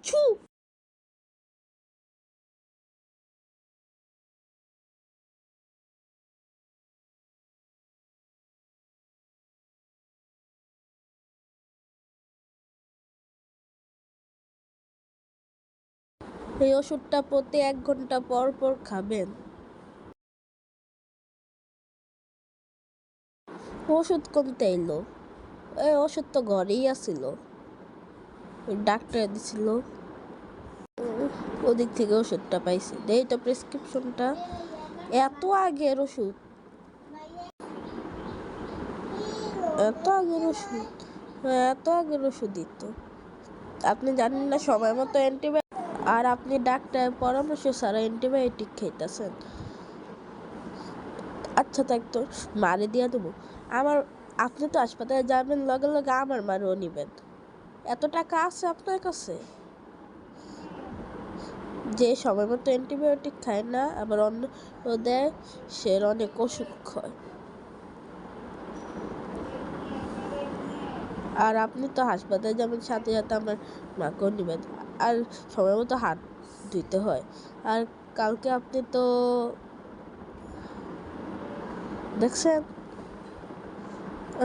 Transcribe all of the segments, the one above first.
ছু। এই ওষুধটা প্রতি 1 ঘন্টা পর পর খাবেন। ওষুধ কমতে এলো? এই ওষুধ তো ঘরেই আছিল, ডাক্তার দিছিল, ওদিক থেকে ওষুধটা পাইছি। এই তো প্রেসক্রিপশনটা, এত আগের ওষুধ, এত আগের ওষুধ, এত আগের ওষুধই তো। আপনি জানেন না সময় মতো অ্যান্টিবায়োটিক, আর আপনি ডাক্তারের পরামর্শ ছাড়া অ্যান্টিবায়োটিক খাইতেছেন। আচ্ছা তাই তো মারে দিয়া দেবো। আপনি তো হাসপাতালে যাবেন, লগে লগে আমার মারও নিবেন। এত টাকা আছে আপনার কাছে? যে সময় মতো অ্যান্টিবায়োটিক খায় না, আবার অন্য দেয়, সে অনেক ওষুধ খায়। আর আপনি তো হাসপাতালে যাবেন, সাথে সাথে আমার মাকেও নেবেন। আর সময় মতো হাত ধুইতে হয়। আর কালকে আপনি তো দেখছেন।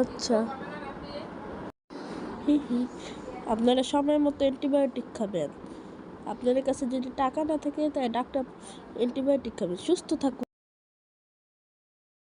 আচ্ছা, আপনারা সময় মতো অ্যান্টিবায়োটিক খাবেন। আপনাদের কাছে যদি টাকা না থাকে তাই ডাক্তার অ্যান্টিবায়োটিক খাবেন। সুস্থ থাকুন।